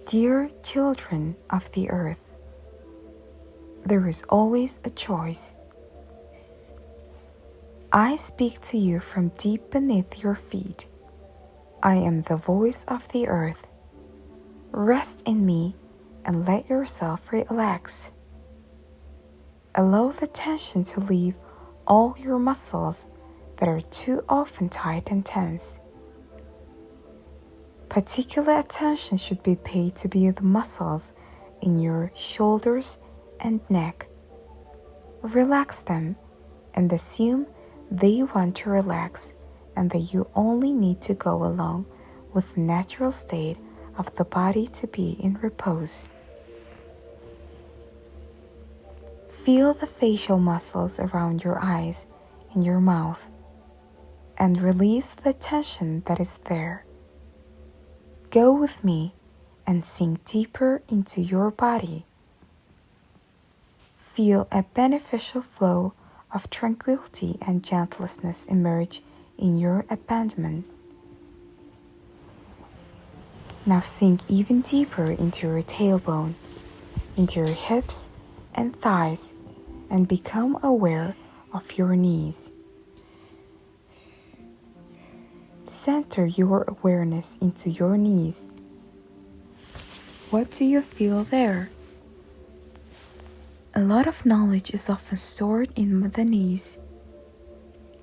Dear children of the earth, there is always a choice. I speak to you from deep beneath your feet. I am the voice of the earth. Rest in me and let yourself relax. Allow the tension to leave all your muscles that are too often tight and tense. Particular attention should be paid to the muscles in your shoulders and neck. Relax them and assume they want to relax and that you only need to go along with the natural state of the body to be in repose. Feel the facial muscles around your eyes and your mouth and release the tension that is there. Go with me and sink deeper into your body. Feel a beneficial flow of tranquility and gentleness emerge in your abdomen. Now sink even deeper into your tailbone, into your hips and thighs, and become aware of your knees. Center your awareness into your knees. What do you feel there? A lot of knowledge is often stored in the knees.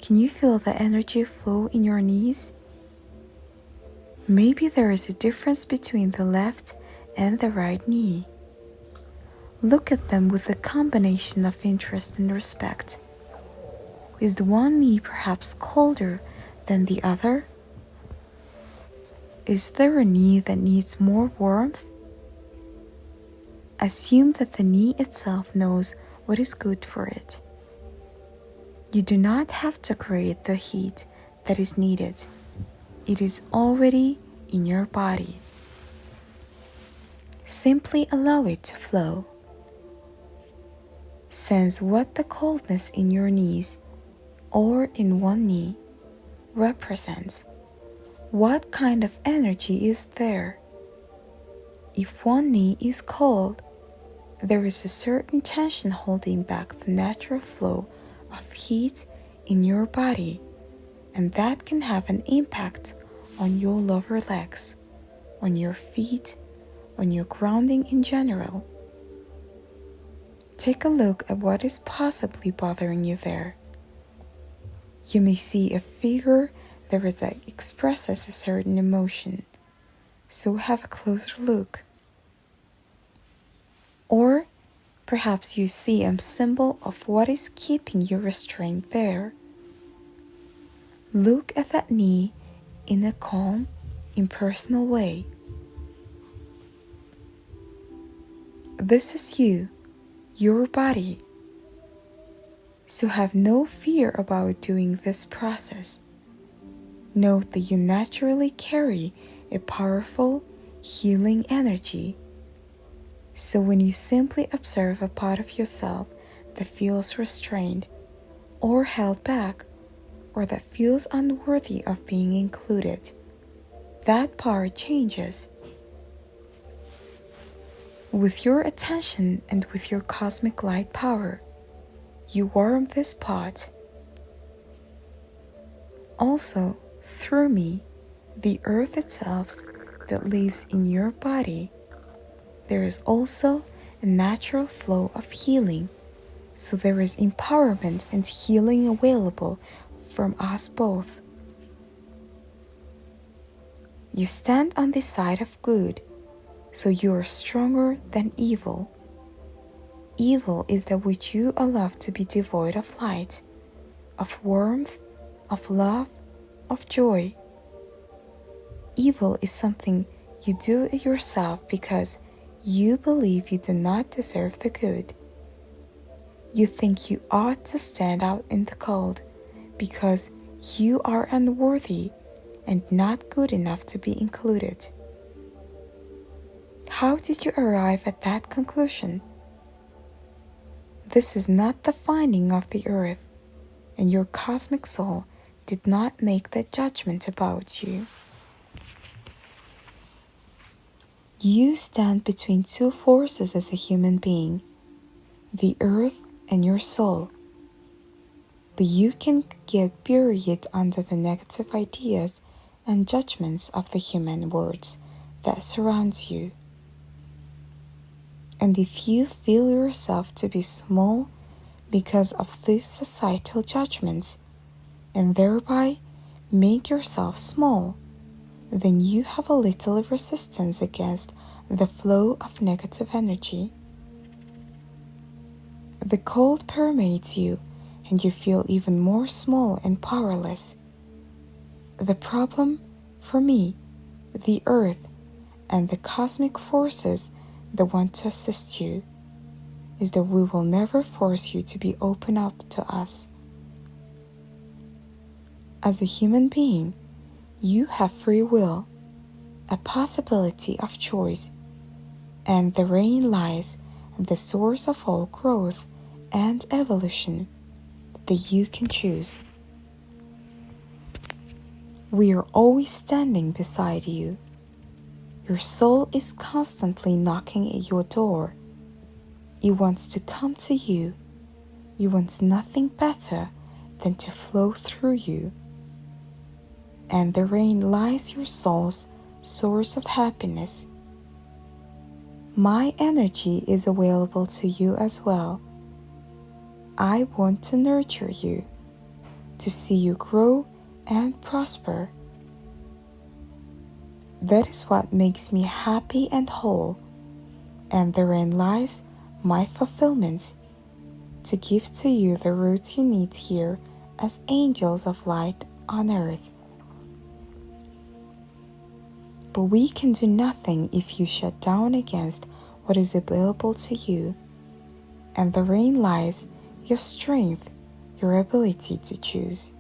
Can you feel the energy flow in your knees? Maybe there is a difference between the left and the right knee. Look at them with a combination of interest and respect. Is the one knee perhaps colder than the other? Is there a knee that needs more warmth? Assume that the knee itself knows what is good for it. You do not have to create the heat that is needed. It is already in your body. Simply allow it to flow. Sense what the coldness in your knees or in one knee represents. What kind of energy is there? If one knee is cold, there is a certain tension holding back the natural flow of heat in your body, and that can have an impact on your lower legs, on your feet, on your grounding in general. Take a look at what is possibly bothering you there. You may see a figure that expresses a certain emotion, so have a closer look. Or perhaps you see a symbol of what is keeping you restrained there. Look at that knee in a calm, impersonal way. This is you, your body. So have no fear about doing this process. Note that you naturally carry a powerful, healing energy. So when you simply observe a part of yourself that feels restrained or held back, or that feels unworthy of being included, that part changes. With your attention and with your cosmic light power, you warm this pot. Also, through me, the earth itself that lives in your body, there is also a natural flow of healing, so there is empowerment and healing available from us both. You stand on the side of good, so you are stronger than evil. Evil is that which you allow to be devoid of light, of warmth, of love, of joy. Evil is something you do yourself because you believe you do not deserve the good. You think you ought to stand out in the cold because you are unworthy and not good enough to be included. How did you arrive at that conclusion? This is not the finding of the earth, and your cosmic soul did not make that judgment about you. You stand between two forces as a human being, the earth and your soul. But you can get buried under the negative ideas and judgments of the human worlds that surrounds you. And if you feel yourself to be small because of these societal judgments, and thereby make yourself small, then you have a little resistance against the flow of negative energy. The cold permeates you, and you feel even more small and powerless. The problem, for me, the earth, and the cosmic forces that want to assist you, is that we will never force you to be open up to us. As a human being, you have free will, a possibility of choice, and therein lies the source of all growth and evolution that you can choose. We are always standing beside you. Your soul is constantly knocking at your door. It wants to come to you. It wants nothing better than to flow through you. And therein lies your soul's source of happiness. My energy is available to you as well. I want to nurture you, to see you grow and prosper. That is what makes me happy and whole, and therein lies my fulfillment, to give to you the roots you need here as angels of light on earth. But we can do nothing if you shut down against what is available to you, and therein lies your strength, your ability to choose.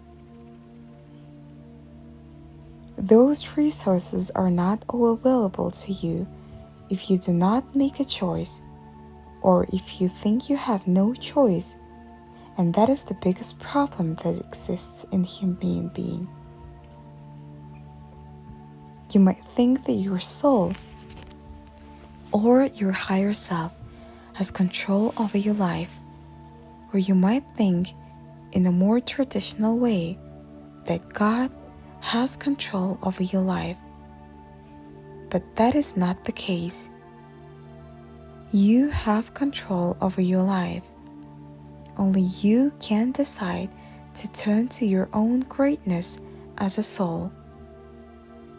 Those resources are not all available to you if you do not make a choice, or if you think you have no choice, and that is the biggest problem that exists in human being. You might think that your soul or your higher self has control over your life, or you might think in a more traditional way that God has control over your life. But that is not the case. You have control over your life. Only you can decide to turn to your own greatness as a soul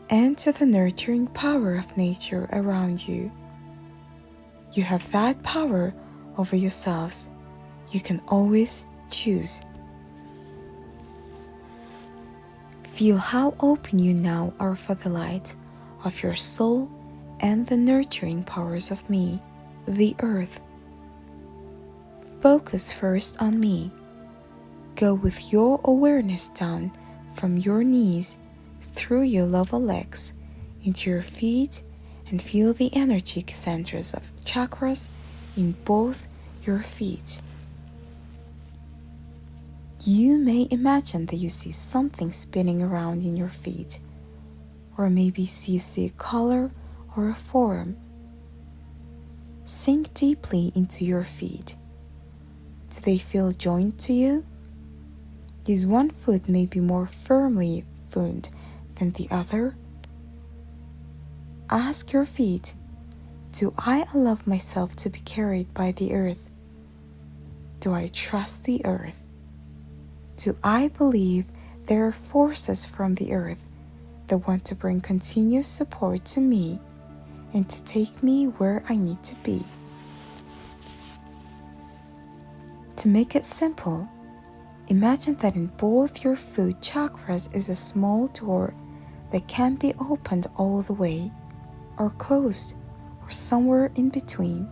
and to the nurturing power of nature around you. You have that power over yourselves. You can always choose. Feel how open you now are for the light of your soul and the nurturing powers of me, the earth. Focus first on me. Go with your awareness down from your knees through your lower legs into your feet and feel the energetic centers of chakras in both your feet. You may imagine that you see something spinning around in your feet, or maybe you see a color or a form. Sink deeply into your feet. Do they feel joined to you? Is one foot maybe more firmly found than the other? Ask your feet, do I allow myself to be carried by the earth? Do I trust the earth? Do I believe there are forces from the earth that want to bring continuous support to me and to take me where I need to be? To make it simple, imagine that in both your foot chakras is a small door that can be opened all the way, or closed, or somewhere in between.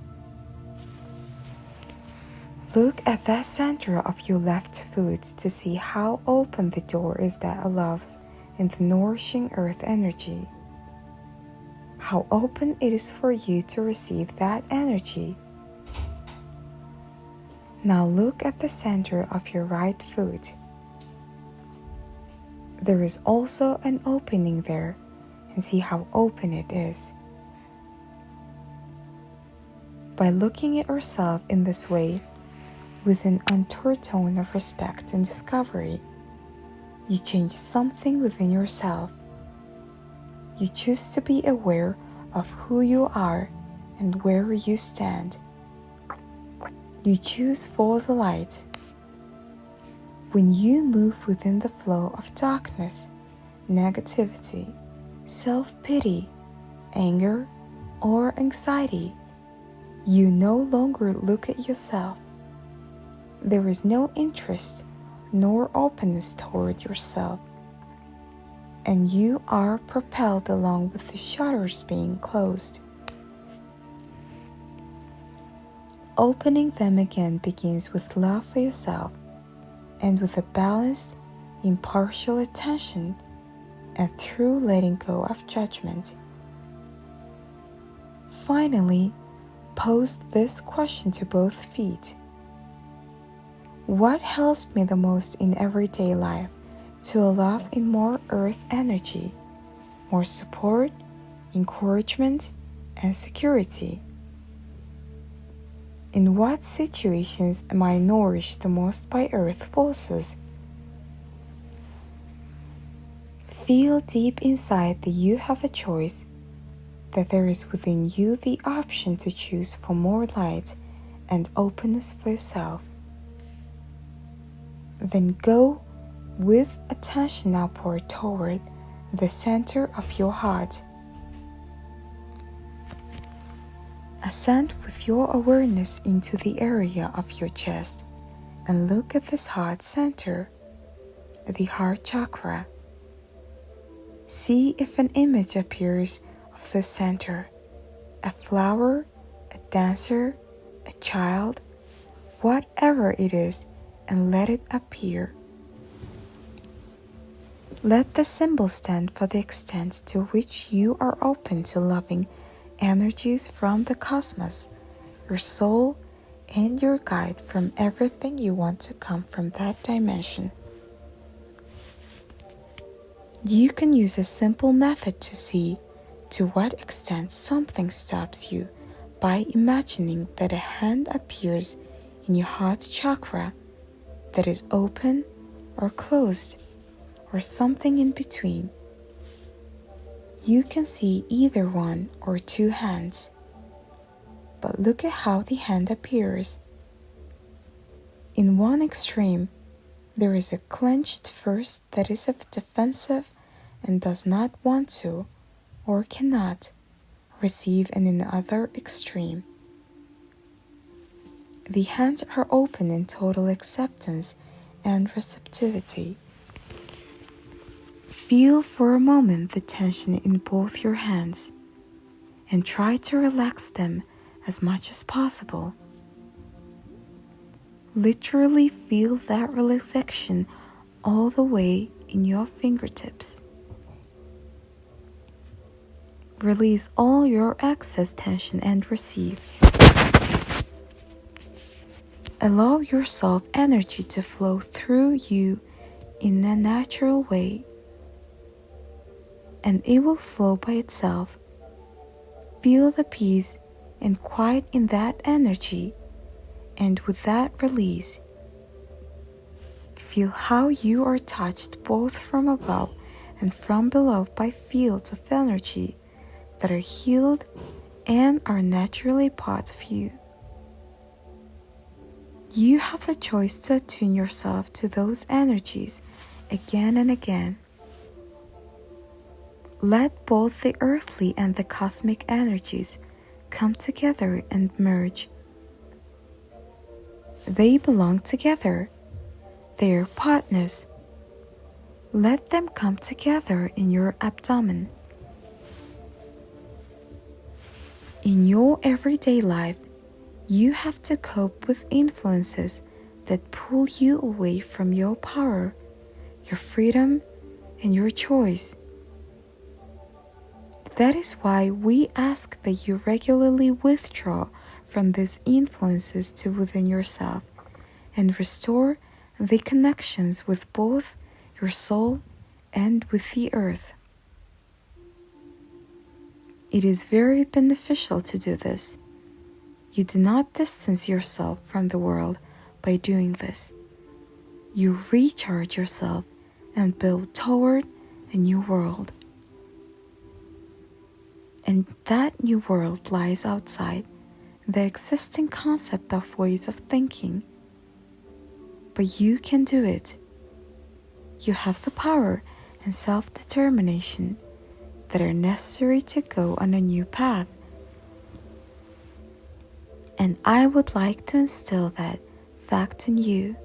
Look at that center of your left foot to see how open the door is that allows in the nourishing earth energy. How open it is for you to receive that energy. Now look at the center of your right foot. There is also an opening there, and see how open it is. By looking at yourself in this way, with an undertone of respect and discovery, you change something within yourself. You choose to be aware of who you are and where you stand. You choose for the light. When you move within the flow of darkness, negativity, self-pity, anger, or anxiety, you no longer look at yourself. There is no interest nor openness toward yourself, and you are propelled along with the shutters being closed. Opening them again begins with love for yourself and with a balanced, impartial attention and through letting go of judgment. Finally, pose this question to both feet. What helps me the most in everyday life to evolve in more earth energy, more support, encouragement, and security? In what situations am I nourished the most by earth forces? Feel deep inside that you have a choice, that there is within you the option to choose for more light and openness for yourself. Then go with attention upward toward the center of your heart. Ascend with your awareness into the area of your chest and look at this heart center, the heart chakra. See if an image appears of the center, a flower, a dancer, a child, whatever it is, and let it appear. Let the symbol stand for the extent to which you are open to loving energies from the cosmos, your soul, and your guide from everything you want to come from that dimension. You can use a simple method to see to what extent something stops you by imagining that a hand appears in your heart chakra that is open or closed or something in between. You can see either one or two hands, but look at how the hand appears. In one extreme, there is a clenched fist that is defensive and does not want to or cannot receive, and in the other extreme, the hands are open in total acceptance and receptivity. Feel for a moment the tension in both your hands and try to relax them as much as possible. Literally feel that relaxation all the way in your fingertips. Release all your excess tension and receive. Allow yourself energy to flow through you in a natural way, and it will flow by itself. Feel the peace and quiet in that energy, and with that release, feel how you are touched both from above and from below by fields of energy that are healed and are naturally part of you. You have the choice to attune yourself to those energies again and again. Let both the earthly and the cosmic energies come together and merge. They belong together. They are partners. Let them come together in your abdomen. In your everyday life, you have to cope with influences that pull you away from your power, your freedom, and your choice. That is why we ask that you regularly withdraw from these influences to within yourself and restore the connections with both your soul and with the earth. It is very beneficial to do this. You do not distance yourself from the world by doing this. You recharge yourself and build toward a new world. And that new world lies outside the existing concept of ways of thinking. But you can do it. You have the power and self-determination that are necessary to go on a new path. And I would like to instill that fact in you.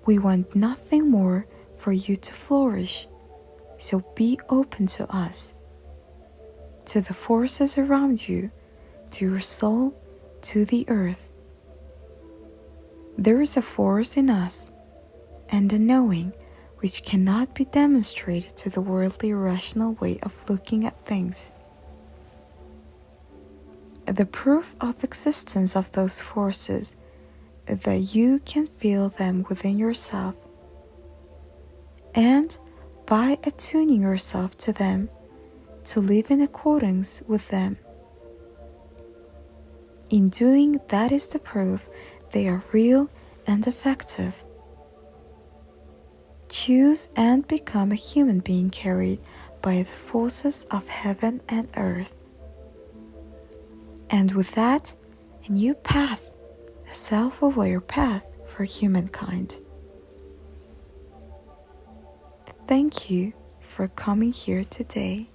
We want nothing more for you to flourish, so be open to us, to the forces around you, to your soul, to the earth. There is a force in us and a knowing which cannot be demonstrated to the worldly rational way of looking at things. The proof of existence of those forces is that you can feel them within yourself, and by attuning yourself to them, to live in accordance with them. In doing that is the proof they are real and effective. Choose and become a human being carried by the forces of heaven and earth. And with that, a new path, a self-aware path for humankind. Thank you for coming here today.